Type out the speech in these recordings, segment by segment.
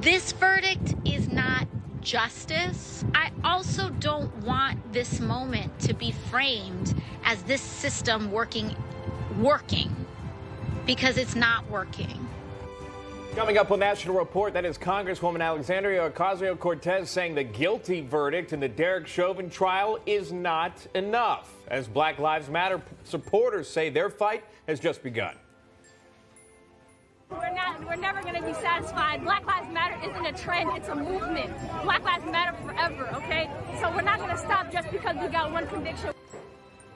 This verdict is not justice. I also don't want this moment to be framed as this system working, because it's not working. Coming up on National Report, that is Congresswoman Alexandria Ocasio-Cortez saying the guilty verdict in the Derek Chauvin trial is not enough, as Black Lives Matter supporters say their fight has just begun. We're never going to be satisfied. Black Lives Matter isn't a trend, it's a movement. Black Lives Matter forever, okay? So we're not going to stop just because we got one conviction.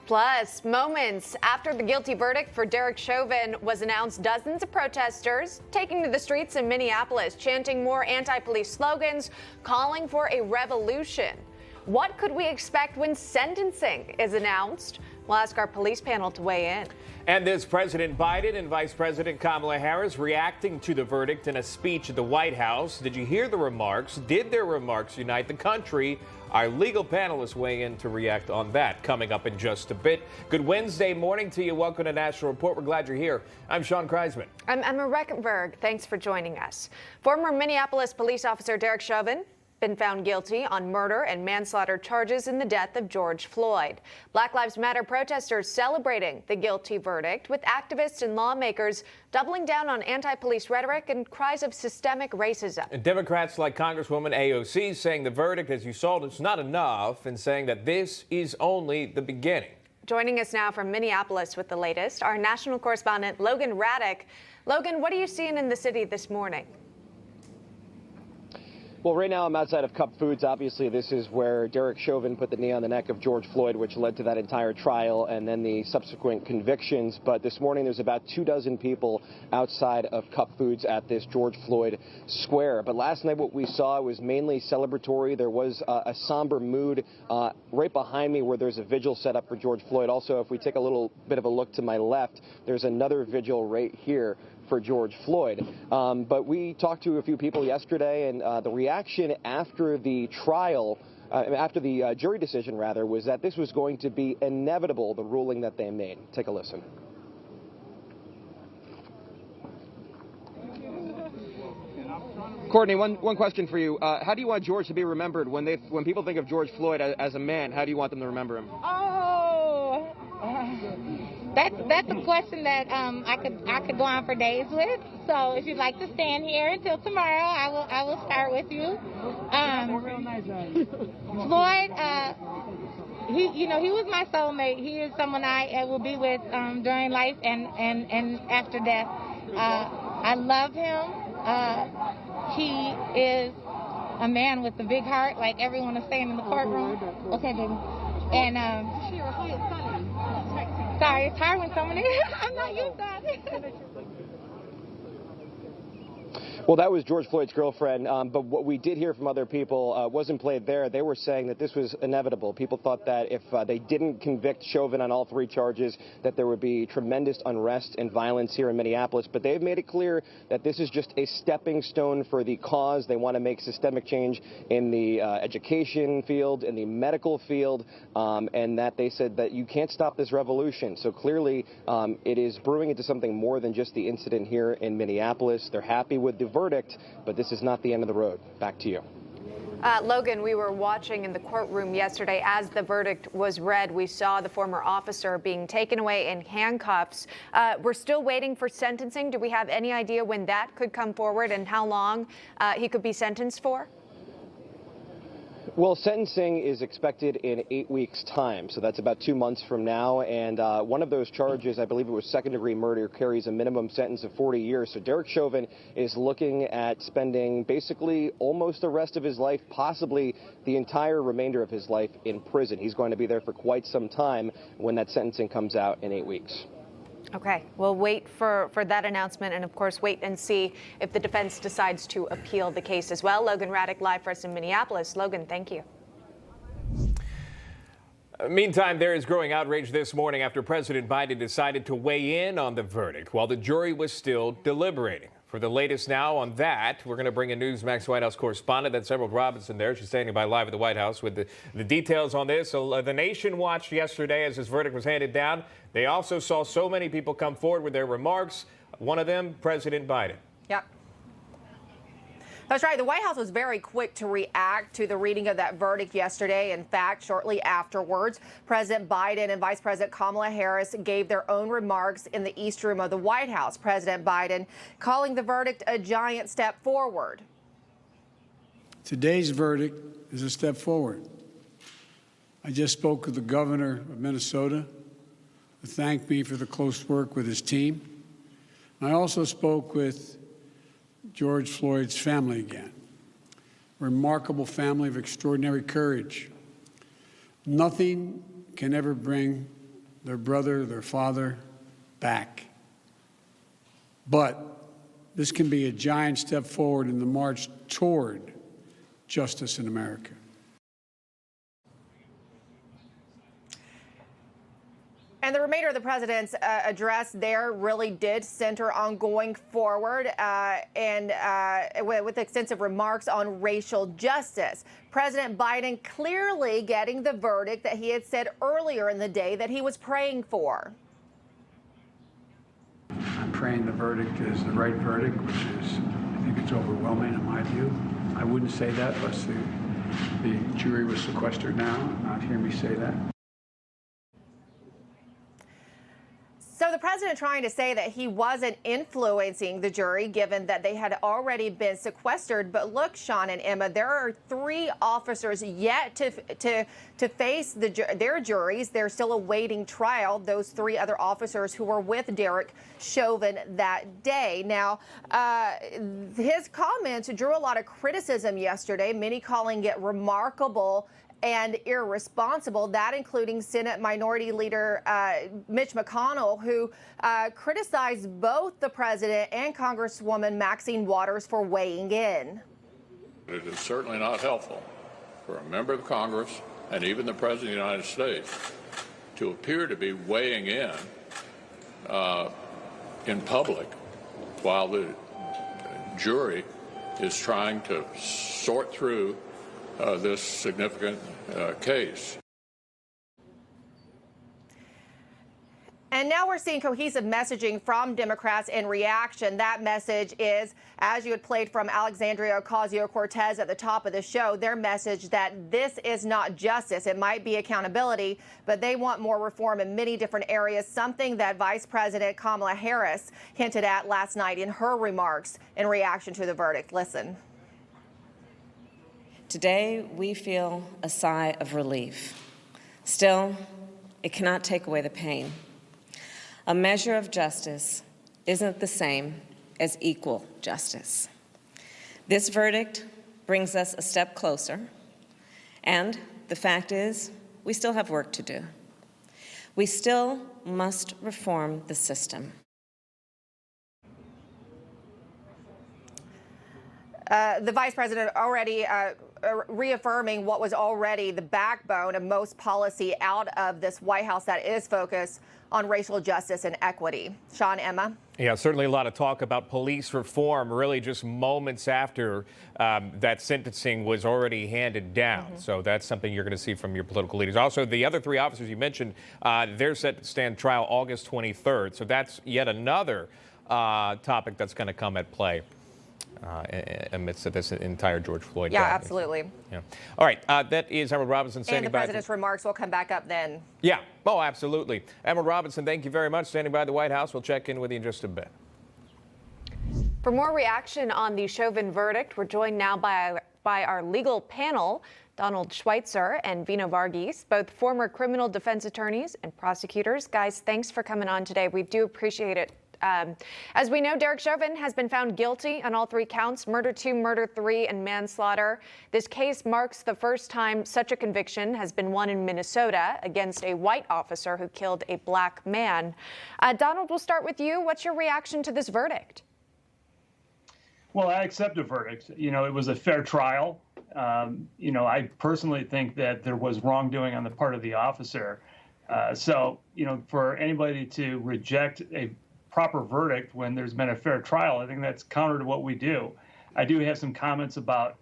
Plus, moments after the guilty verdict for Derek Chauvin was announced, dozens of protesters taking to the streets in Minneapolis, chanting more anti-police slogans, calling for a revolution. What could we expect when sentencing is announced? We'll ask our police panel to weigh in. And this President Biden and Vice President Kamala Harris reacting to the verdict in a speech at the White House. Did you hear the remarks? Did their remarks unite the country? Our legal panelists weigh in to react on that coming up in just a bit. Good Wednesday morning to you. Welcome to National Report. We're glad you're here. I'm Shaun Kraisman. I'm Emma Rechenberg. Thanks for joining us. Former Minneapolis police officer Derek Chauvin been found guilty on murder and manslaughter charges in the death of George Floyd. Black Lives Matter protesters celebrating the guilty verdict, with activists and lawmakers doubling down on anti-police rhetoric and cries of systemic racism. And Democrats like Congresswoman AOC saying the verdict, as you saw, is not enough, and saying that this is only the beginning. Joining us now from Minneapolis with the latest, our national correspondent Logan Raddick. Logan, what are you seeing in the city this morning? Well, right now I'm outside of Cup Foods. Obviously, this is where Derek Chauvin put the knee on the neck of George Floyd, which led to that entire trial and then the subsequent convictions. But this morning, there's about 24 people outside of Cup Foods at this George Floyd square. But last night, what we saw was mainly celebratory. There was a somber mood right behind me where there's a vigil set up for George Floyd. Also, if we take a little bit of a look to my left, there's another vigil right here for George Floyd. But we talked to a few people yesterday, and the reaction after the trial, after the jury decision, rather, was that this was going to be inevitable, the ruling that they made. Take a listen. Courtney, one question for you. How do you want George to be remembered when people think of George Floyd as a man? How do you want them to remember him? Oh, that's a question that I could go on for days with. So if you'd like to stand here until tomorrow, I will start with you. Floyd, he was my soulmate. He is someone I will be with during life and after death. I love him. He is a man with a big heart, like everyone is saying in the courtroom. Okay, baby. And sorry, it's hard when someone I'm not used to it. Well, that was George Floyd's girlfriend, but what we did hear from other people wasn't played there. They were saying that this was inevitable. People thought that if they didn't convict Chauvin on all three charges, that there would be tremendous unrest and violence here in Minneapolis. But they've made it clear that this is just a stepping stone for the cause. They want to make systemic change in the education field, in the medical field, and that they said that you can't stop this revolution. So clearly, it is brewing into something more than just the incident here in Minneapolis. They're happy with the verdict, but this is not the end of the road. Back to you. Logan, we were watching in the courtroom yesterday as the verdict was read. We saw the former officer being taken away in handcuffs. We're still waiting for sentencing. Do we have any idea when that could come forward and how long he could be sentenced for? Well, sentencing is expected in 8 weeks' time, so that's about 2 months from now. And one of those charges, I believe it was second-degree murder, carries a minimum sentence of 40 years. So Derek Chauvin is looking at spending basically almost the rest of his life, possibly the entire remainder of his life in prison. He's going to be there for quite some time when that sentencing comes out in 8 weeks. Okay, we'll wait for that announcement and, of course, wait and see if the defense decides to appeal the case as well. Logan Raddick live for us in Minneapolis. Logan, thank you. Meantime, there is growing outrage this morning after President Biden decided to weigh in on the verdict while the jury was still deliberating. For the latest now on that, we're going to bring in Newsmax White House correspondent. That's Emerald Robinson there. She's standing by live at the White House with the details on this. So the nation watched yesterday as this verdict was handed down. They also saw so many people come forward with their remarks. One of them, President Biden. Yeah. That's right. The White House was very quick to react to the reading of that verdict yesterday. In fact, shortly afterwards, President Biden and Vice President Kamala Harris gave their own remarks in the East Room of the White House. President Biden calling the verdict a giant step forward. Today's verdict is a step forward. I just spoke with the governor of Minnesota, who thanked me for the close work with his team. I also spoke with George Floyd's family again. Remarkable family of extraordinary courage. Nothing can ever bring their brother, their father back. But this can be a giant step forward in the march toward justice in America. And the remainder of the president's address there really did center on going forward with extensive remarks on racial justice. President Biden clearly getting the verdict that he had said earlier in the day that he was praying for. I'm praying the verdict is the right verdict, which is, I think it's overwhelming in my view. I wouldn't say that unless the jury was sequestered now. Not hear me say that. So the president trying to say that he wasn't influencing the jury, given that they had already been sequestered. But look, Shaun and Emma, there are 3 officers yet to face their juries. They're still awaiting trial. Those 3 other officers who were with Derek Chauvin that day. Now, his comments drew a lot of criticism yesterday, many calling it remarkable and irresponsible, that including Senate Minority Leader Mitch McConnell, who criticized both the president and Congresswoman Maxine for weighing in. It is certainly not helpful for a member of Congress and even the President of the United States to appear to be weighing in public while the jury is trying to sort through this significant case. And now we're seeing cohesive messaging from Democrats in reaction. That message is, as you had played from Alexandria Ocasio-Cortez at the top of the show, their message that this is not justice. It might be accountability, but they want more reform in many different areas, something that Vice President Kamala Harris hinted at last night in her remarks in reaction to the verdict. Listen. Today, we feel a sigh of relief. Still, it cannot take away the pain. A measure of justice isn't the same as equal justice. This verdict brings us a step closer, and the fact is, we still have work to do. We still must reform the system. The vice president already reaffirming what was already the backbone of most policy out of this White House that is focused on racial justice and equity. Shaun, Emma? Yeah, certainly a lot of talk about police reform, really just moments after that sentencing was already handed down. So that's something you're going to see from your political leaders. Also, the other 3 officers you mentioned, they're set to stand trial August 23rd. So that's yet another topic that's going to come at play amidst this entire George Floyd. Yeah, absolutely. Yeah. All right. That is Emerald Robinson standing by. And the president's remarks will come back up then. Yeah. Oh, absolutely. Emerald Robinson, thank you very much. Standing by the White House. We'll check in with you in just a bit. For more reaction on the Chauvin verdict, we're joined now by our legal panel, Donald Schweitzer and Vino Varghese, both former criminal defense attorneys and prosecutors. Guys, thanks for coming on today. We do appreciate it. As we know, Derek Chauvin has been found guilty on all 3 counts, murder 2, murder 3, and manslaughter. This case marks the first time such a conviction has been won in Minnesota against a white officer who killed a black man. Donald, we'll start with you. What's your reaction to this verdict? Well, I accept the verdict. You know, it was a fair trial. You know, I personally think that there was wrongdoing on the part of the officer. So, you know, for anybody to reject a proper verdict when there's been a fair trial, I think that's counter to what we do. I do have some comments about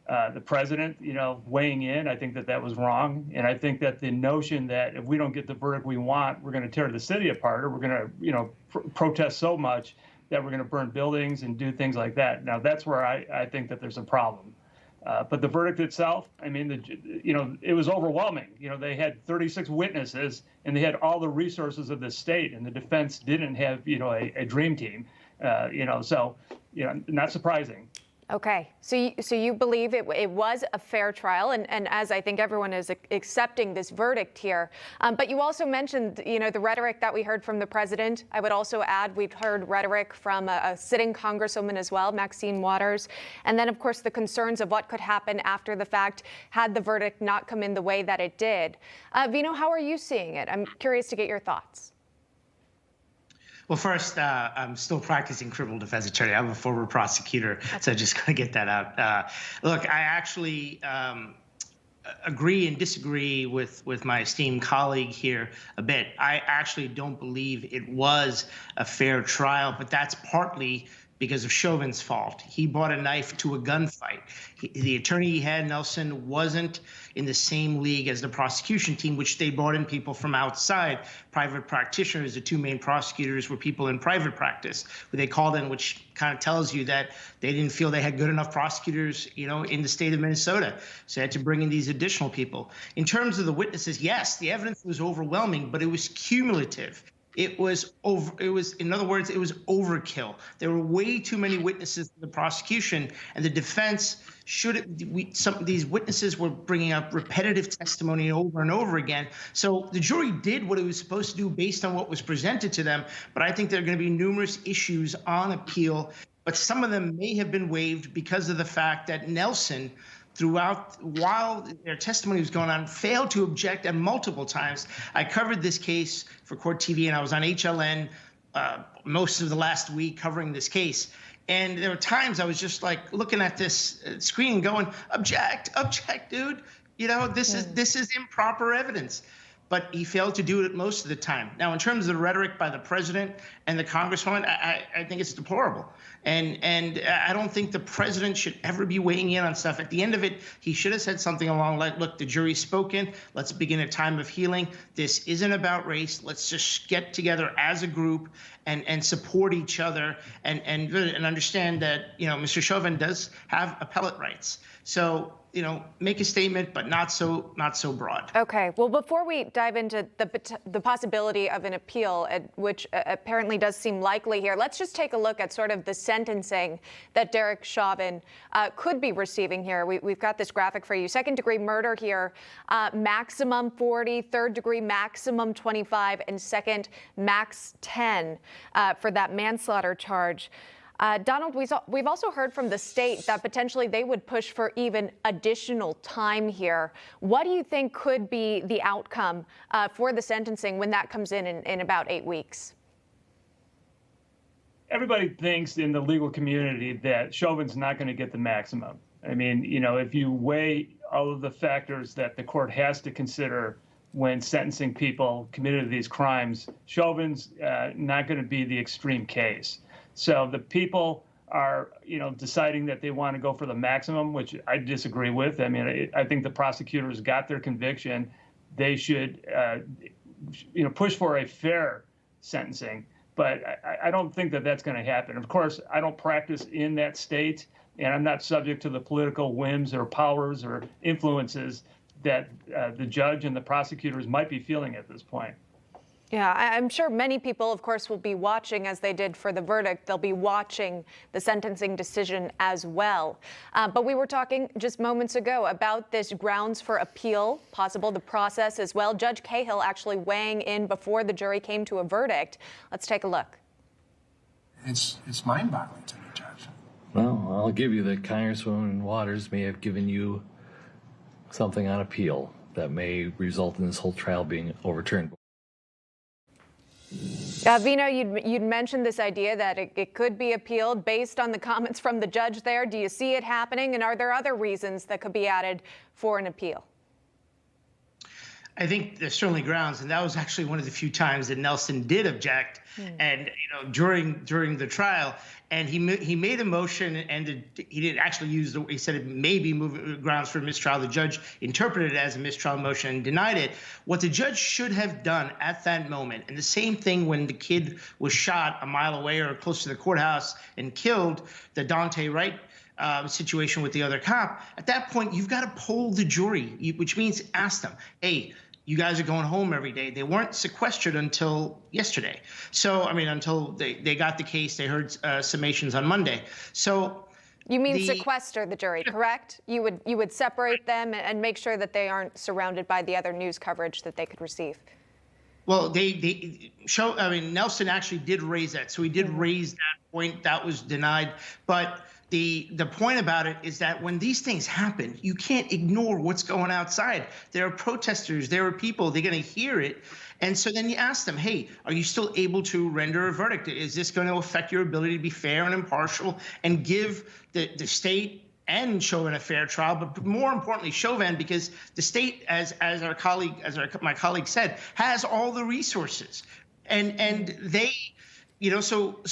the president, you know, weighing in. I think that that was wrong. And I think that the notion that if we don't get the verdict we want, we're going to tear the city apart or we're going to, you know, protest so much that we're going to burn buildings and do things like that. Now, that's where I think that there's a problem. But the verdict itself, I mean, it was overwhelming. They had 36 witnesses, and they had all the resources of the state, and the defense didn't have, a dream team. So not surprising. Okay, so you believe it was a fair trial, and as I think everyone is accepting this verdict here. But you also mentioned, the rhetoric that we heard from the president. I would also add we've heard rhetoric from a sitting Congresswoman as well, Maxine, and then, of course, the concerns of what could happen after the fact had the verdict not come in the way that it did. Vino, how are you seeing it? I'm curious to get your thoughts. Well, first, I'm still practicing criminal defense attorney. I'm a former prosecutor, so just going to get that out. Look, I actually agree and disagree with my esteemed colleague here a bit. I actually don't believe it was a fair trial, but that's partly because of Chauvin's fault. He brought a knife to a gunfight. The attorney he had, Nelson, wasn't in the same league as the prosecution team, which they brought in people from outside, private practitioners. The two main prosecutors were people in private practice, who they called in, which kind of tells you that they didn't feel they had good enough prosecutors, in the state of Minnesota. So they had to bring in these additional people. In terms of the witnesses, yes, the evidence was overwhelming, but it was cumulative. In other words, it was overkill. There were way too many witnesses in the prosecution, and the defense some of these witnesses were bringing up repetitive testimony over and over again. So the jury did what it was supposed to do based on what was presented to them. But I think there are going to be numerous issues on appeal, but some of them may have been waived because of the fact that Nelson, while their testimony was going on, failed to object at multiple times. I covered this case for Court TV, and I was on HLN most of the last week covering this case. And there were times I was just like looking at this screen going, object, dude. This is improper evidence. But he failed to do it most of the time. Now, in terms of the rhetoric by the president and the Congresswoman, I think it's deplorable. And I don't think the president should ever be weighing in on stuff. At the end of it, he should have said something along like, look, the jury's spoken. Let's begin a time of healing. This isn't about race. Let's just get together as a group and support each other and understand that, Mr. Chauvin does have appellate rights. So, make a statement, but not so broad. Okay. Well, before we dive into the possibility of an appeal, which apparently does seem likely here, let's just take a look at sort of the sentencing that Derek Chauvin could be receiving here. We've got this graphic for you. Second-degree murder here, maximum 40, third-degree maximum 25, and second max 10 for that manslaughter charge. Donald, we've also heard from the state that potentially they would push for even additional time here. What do you think could be the outcome for the sentencing when that comes in about 8 weeks? Everybody thinks in the legal community that Chauvin's not going to get the maximum. I mean, if you weigh all of the factors that the court has to consider when sentencing people committed to these crimes, Chauvin's not going to be the extreme case. So the people are, deciding that they want to go for the maximum, which I disagree with. I mean, I think the prosecutors got their conviction. They should, push for a fair sentencing. But I don't think that that's going to happen. Of course, I don't practice in that state, and I'm not subject to the political whims or powers or influences that the judge and the prosecutors might be feeling at this point. Yeah, I'm sure many people, of course, will be watching as they did for the verdict. They'll be watching the sentencing decision as well. But we were talking just moments ago about this grounds for appeal, possible the process as well. Judge Cahill actually weighing in before the jury came to a verdict. Let's take a look. It's mind-boggling to me, Judge. Well, I'll give you that Congresswoman Waters may have given you something on appeal that may result in this whole trial being overturned. Vino, you'd mentioned this idea that it could be appealed based on the comments from the judge there. Do you see it happening? And are there other reasons that could be added for an appeal? I think there's certainly grounds, and that was actually one of the few times that Nelson did object, and during the trial, and he made a motion, and he didn't actually use he said it may be grounds for mistrial. The judge interpreted it as a mistrial motion and denied it. What the judge should have done at that moment, and the same thing when the kid was shot a mile away or close to the courthouse and killed, the Dante Wright situation with the other cop, at that point, you've got to poll the jury, which means ask them, hey, you guys are going home every day. They weren't sequestered until yesterday. So, I mean, until they got the case, they heard summations on Monday. So you mean sequester the jury, correct? You would separate them and make sure that they aren't surrounded by the other news coverage that they could receive. Well, Nelson actually did raise that. So he did raise that point. That was denied. But the point about it is that when these things happen, you can't ignore what's going outside. There are protesters, there are people, they're going to hear it. And so then you ask them, hey, are you still able to render a verdict? Is this going to affect your ability to be fair and impartial and give the state and Chauvin a fair trial, but more importantly, Chauvin, because the state, as my colleague said, has all the resources, and they, so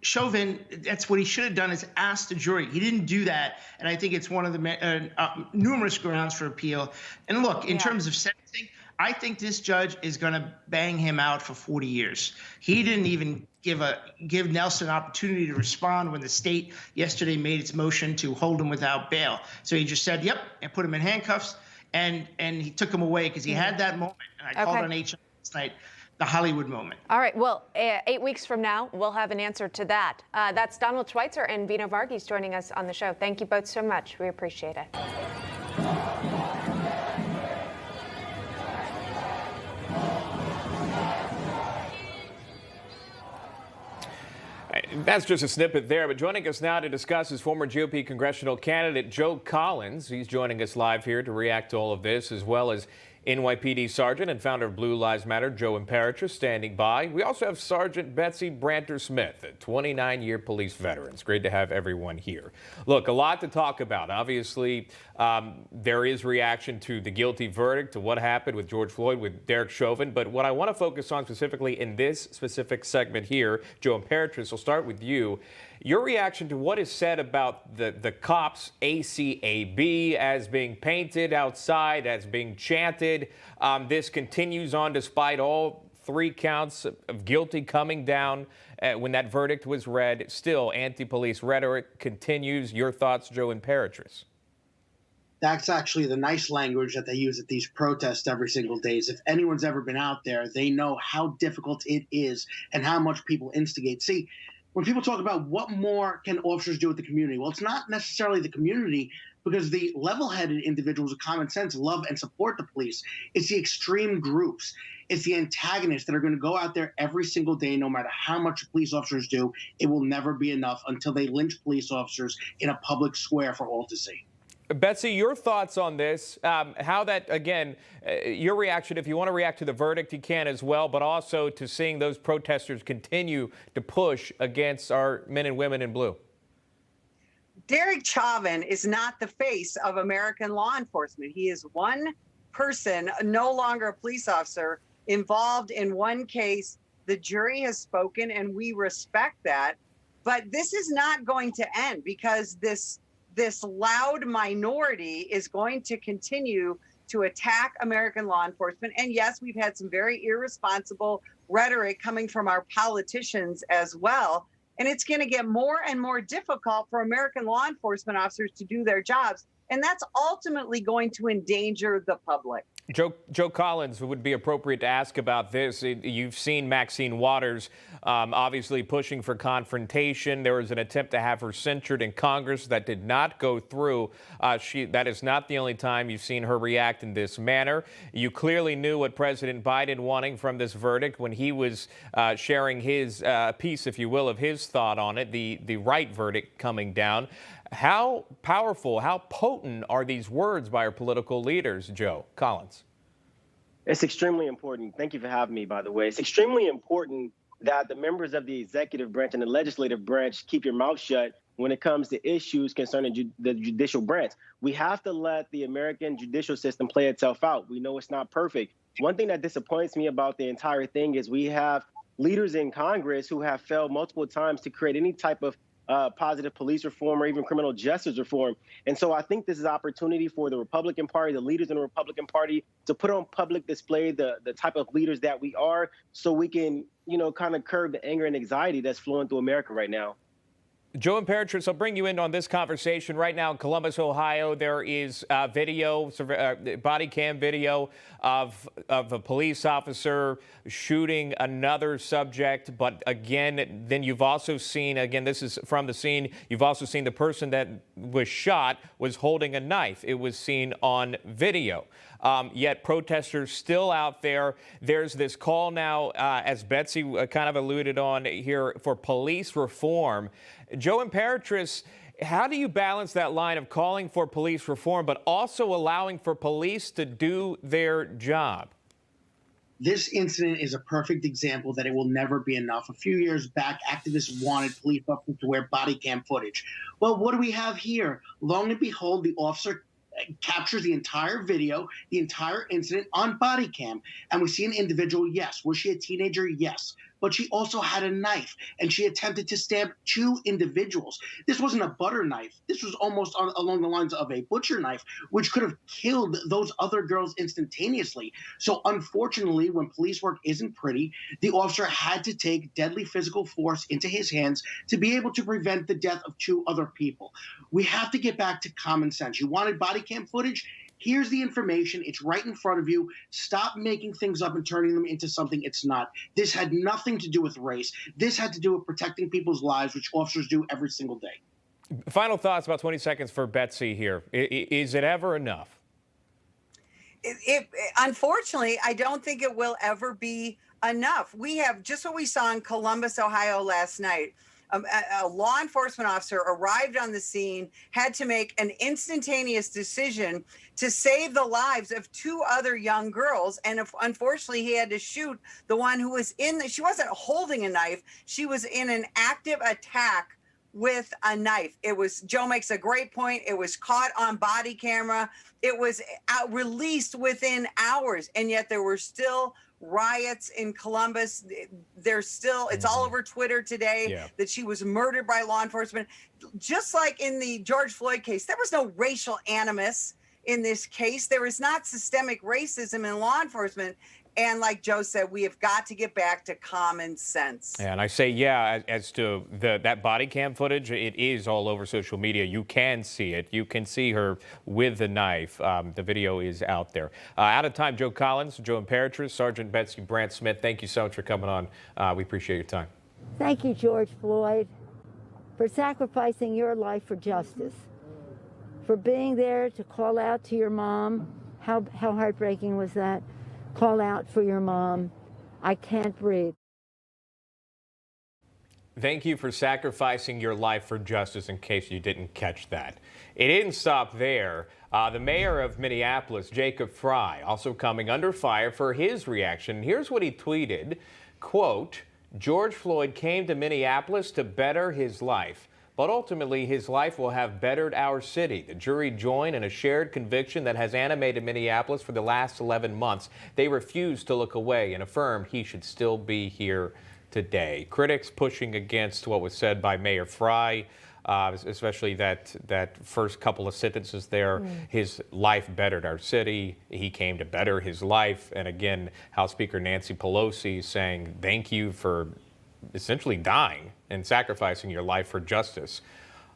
Chauvin, that's what he should have done, is ask the jury. He didn't do that, and I think it's one of the numerous grounds for appeal. And look, in terms of sentencing, I think this judge is going to bang him out for 40 years. He didn't even give Nelson an opportunity to respond when the state yesterday made its motion to hold him without bail. So he just said, yep, and put him in handcuffs, and he took him away because he had that moment. And I called on HR last night, the Hollywood moment. All right. Well, 8 weeks from now, we'll have an answer to that. That's Donald Schweitzer and Vino Varghese joining us on the show. Thank you both so much. We appreciate it. That's just a snippet there, but joining us now to discuss is former GOP congressional candidate Joe Collins. He's joining us live here to react to all of this, as well as NYPD Sergeant and founder of Blue Lives Matter, Joe Imperator, standing by. We also have Sergeant Betsy Branter-Smith, a 29-year police veteran. It's great to have everyone here. Look, a lot to talk about. Obviously, there is reaction to the guilty verdict, to what happened with George Floyd, with Derek Chauvin. But what I want to focus on specifically in this specific segment here, Joe Imperator, we'll start with you. Your reaction to what is said about the cops' ACAB as being painted outside, as being chanted. This continues on despite all 3 counts of guilty coming down when that verdict was read. Still, anti-police rhetoric continues. Your thoughts, Joe Imperator? That's actually the nice language that they use at these protests every single day. If anyone's ever been out there, they know how difficult it is and how much people instigate. See, when people talk about what more can officers do with the community, well, it's not necessarily the community, because the level-headed individuals with common sense love and support the police. It's the extreme groups. It's the antagonists that are going to go out there every single day, no matter how much police officers do. It will never be enough until they lynch police officers in a public square for all to see. Betsy, your thoughts on this, how that, again, your reaction, if you want to react to the verdict, you can as well, but also to seeing those protesters continue to push against our men and women in blue. Derek Chauvin is not the face of American law enforcement. He is one person, no longer a police officer, involved in one case. The jury has spoken, and we respect that. But this is not going to end, because this loud minority is going to continue to attack American law enforcement. And yes, we've had some very irresponsible rhetoric coming from our politicians as well. And it's going to get more and more difficult for American law enforcement officers to do their jobs. And that's ultimately going to endanger the public. Joe Collins, would be appropriate to ask about this. You've seen Maxine Waters obviously pushing for confrontation. There was an attempt to have her censured in Congress that did not go through. That is not the only time you've seen her react in this manner. You clearly knew what President Biden wanted from this verdict when he was sharing his piece, if you will, of his thought on it, the right verdict coming down. How powerful, how potent are these words by our political leaders, Joe Collins? It's extremely important. Thank you for having me, by the way. It's extremely important that the members of the executive branch and the legislative branch keep your mouth shut when it comes to issues concerning the judicial branch. We have to let the American judicial system play itself out. We know it's not perfect. One thing that disappoints me about the entire thing is we have leaders in Congress who have failed multiple times to create any type of positive police reform or even criminal justice reform. And so I think this is an opportunity for the Republican Party, the leaders in the Republican Party, to put on public display the type of leaders that we are, so we can, kind of curb the anger and anxiety that's flowing through America right now. Joe Imperatrice, I'll bring you in on this conversation. Right now in Columbus, Ohio, there is video, body cam video of a police officer shooting another subject. But again, then you've also seen, again, this is from the scene, you've also seen the person that was shot was holding a knife. It was seen on video. Yet protesters still out there. There's this call now, as Betsy kind of alluded on here, for police reform. Joe Imperatrice, how do you balance that line of calling for police reform, but also allowing for police to do their job? This incident is a perfect example that it will never be enough. A few years back, activists wanted police officers to wear body cam footage. Well, what do we have here? Lo and behold, the officer captures the entire video, the entire incident on body cam. And we see an individual, yes. Was she a teenager? Yes. But she also had a knife, and she attempted to stab 2 individuals. This wasn't a butter knife. This was almost along the lines of a butcher knife, which could have killed those other girls instantaneously. So unfortunately, when police work isn't pretty, the officer had to take deadly physical force into his hands to be able to prevent the death of 2 other people. We have to get back to common sense. You wanted body cam footage? Here's the information. It's right in front of you. Stop making things up and turning them into something it's not. This had nothing to do with race. This had to do with protecting people's lives, which officers do every single day. Final thoughts, about 20 seconds for Betsy here. Is it ever enough? Unfortunately, I don't think it will ever be enough. We have just what we saw in Columbus, Ohio last night. A law enforcement officer arrived on the scene, had to make an instantaneous decision to save the lives of 2 other young girls. And unfortunately, he had to shoot the one who was she wasn't holding a knife. She was in an active attack with a knife. Joe makes a great point. It was caught on body camera. It was released within hours. And yet there were still riots in Columbus. It's all over Twitter today that she was murdered by law enforcement. Just like in the George Floyd case, there was no racial animus in this case. There is not systemic racism in law enforcement. And like Joe said, we have got to get back to common sense. And I say, as to that body cam footage, it is all over social media. You can see it. You can see her with the knife. The video is out there. Out of time, Joe Collins, Joe Imperatrice, Sergeant Betsy Brandt-Smith, thank you so much for coming on. We appreciate your time. Thank you, George Floyd, for sacrificing your life for justice, for being there to call out to your mom. How heartbreaking was that? Call out for your mom. I can't breathe. Thank you for sacrificing your life for justice, in case you didn't catch that. It didn't stop there. The mayor of Minneapolis, Jacob Frey, also coming under fire for his reaction. Here's what he tweeted, quote, "George Floyd came to Minneapolis to better his life. But ultimately, his life will have bettered our city. The jury joined in a shared conviction that has animated Minneapolis for the last 11 months. They refused to look away and affirmed he should still be here today." Critics pushing against what was said by Mayor Frey, especially that first couple of sentences there. His life bettered our city. He came to better his life. And again, House Speaker Nancy Pelosi saying thank you for essentially dying and sacrificing your life for justice.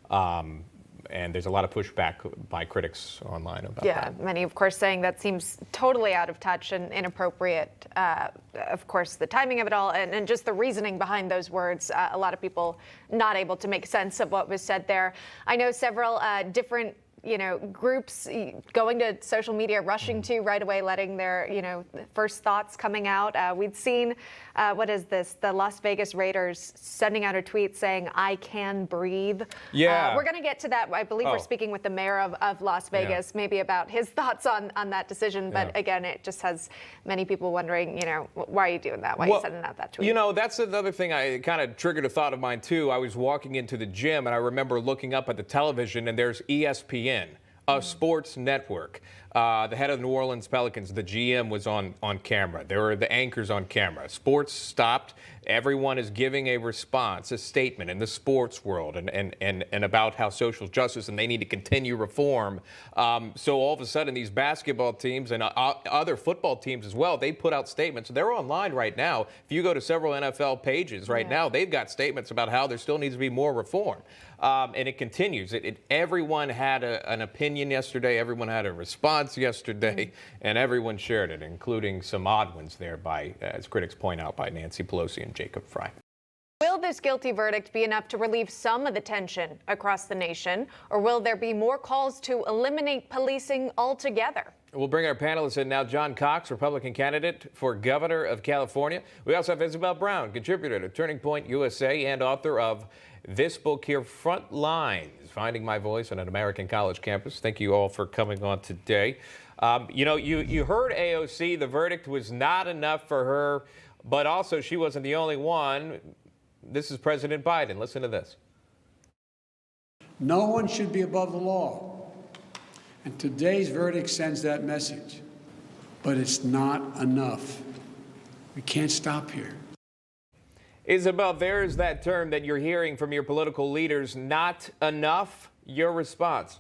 And there's a lot of pushback by critics online about that. Yeah, many, of course, saying that seems totally out of touch and inappropriate. Of course, the timing of it all and just the reasoning behind those words. A lot of people not able to make sense of what was said there. I know several different groups going to social media, rushing to right away, letting their, first thoughts coming out. We'd seen, what is this? The Las Vegas Raiders sending out a tweet saying, "I can breathe." Yeah. We're going to get to that. I believe we're speaking with the mayor of Las Vegas, maybe about his thoughts on that decision. But again, it just has many people wondering, why are you doing that? Why are you sending out that tweet? That's another thing I kind of triggered a thought of mine, too. I was walking into the gym and I remember looking up at the television and there's ESPN. A sports network. The head of the New Orleans Pelicans, the GM, was on camera. There were the anchors on camera. Sports stopped. Everyone is giving a response, a statement in the sports world and about how social justice and they need to continue reform. So all of a sudden, these basketball teams and other football teams as well, they put out statements. They're online right now. If you go to several NFL pages right now, they've got statements about how there still needs to be more reform. And it continues. Everyone had an opinion yesterday. Everyone had a response yesterday, and everyone shared it, including some odd ones there by, as critics point out, by Nancy Pelosi and Jacob Fry. Will this guilty verdict be enough to relieve some of the tension across the nation, or will there be more calls to eliminate policing altogether? We'll bring our panelists in now. John Cox, Republican candidate for governor of California. We also have Isabel Brown, contributor to Turning Point USA and author of this book here, Front Lines, Finding My Voice on an American College Campus. Thank you all for coming on today. You heard AOC. The verdict was not enough for her, but also she wasn't the only one. This is President Biden. Listen to this. No one should be above the law. And today's verdict sends that message. But it's not enough. We can't stop here. Isabel, there's that term that you're hearing from your political leaders, not enough. Your response?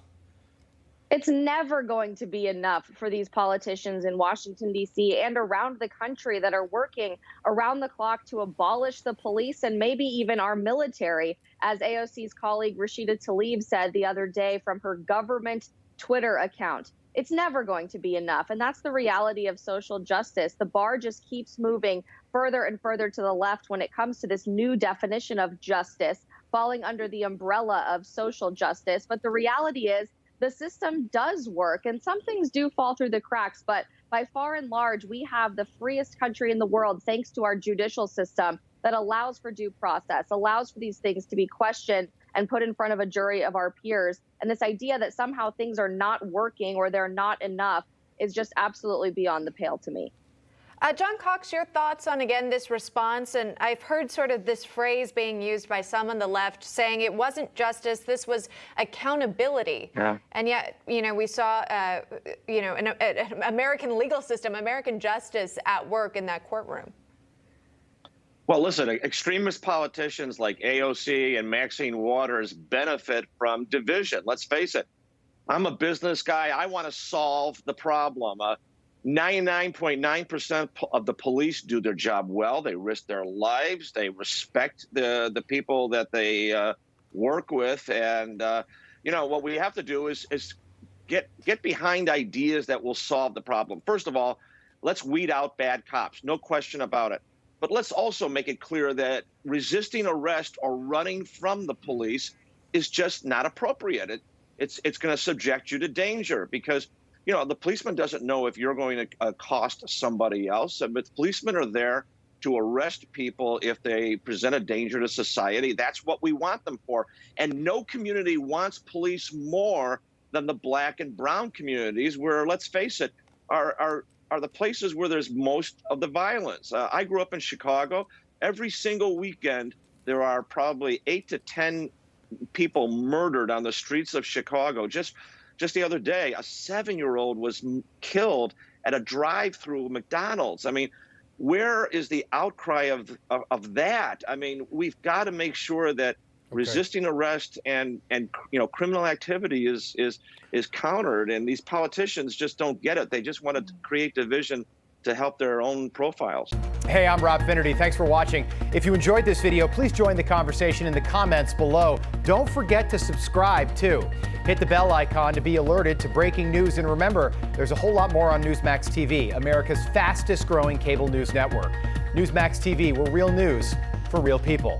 It's never going to be enough for these politicians in Washington, D.C. and around the country that are working around the clock to abolish the police and maybe even our military, as AOC's colleague Rashida Tlaib said the other day from her government Twitter account. It's never going to be enough. And that's the reality of social justice. The bar just keeps moving further and further to the left when it comes to this new definition of justice, falling under the umbrella of social justice. But the reality is, the system does work, and some things do fall through the cracks, but by far and large, we have the freest country in the world thanks to our judicial system that allows for due process, allows for these things to be questioned and put in front of a jury of our peers. And this idea that somehow things are not working or they're not enough is just absolutely beyond the pale to me. John Cox, your thoughts on, again, this response? And I've heard sort of this phrase being used by some on the left saying it wasn't justice, this was accountability. Yeah. And yet, we saw, an American legal system, American justice at work in that courtroom. Well, listen, extremist politicians like AOC and Maxine Waters benefit from division. Let's face it. I'm a business guy. I want to solve the problem. 99.9% of the police do their job well. They risk their lives. They respect the people that they work with. And, what we have to do is get behind ideas that will solve the problem. First of all, let's weed out bad cops. No question about it. But let's also make it clear that resisting arrest or running from the police is just not appropriate. It's going to subject you to danger because the policeman doesn't know if you're going to accost somebody else. But policemen are there to arrest people if they present a danger to society. That's what we want them for. And no community wants police more than the black and brown communities where, let's face it, are the places where there's most of the violence. I grew up in Chicago. Every single weekend, there are probably 8 to 10 people murdered on the streets of Chicago. Just the other day, a 7-year-old was killed at a drive-through McDonald's. I mean, where is the outcry of that? I mean, we've got to make sure that resisting arrest and criminal activity is countered, and these politicians just don't get it. They just want to create division to help their own profiles. Hey, I'm Rob Finnerty. Thanks for watching. If you enjoyed this video, please join the conversation in the comments below. Don't forget to subscribe, too. Hit the bell icon to be alerted to breaking news. And remember, there's a whole lot more on Newsmax TV, America's fastest growing cable news network. Newsmax TV, where real news for real people.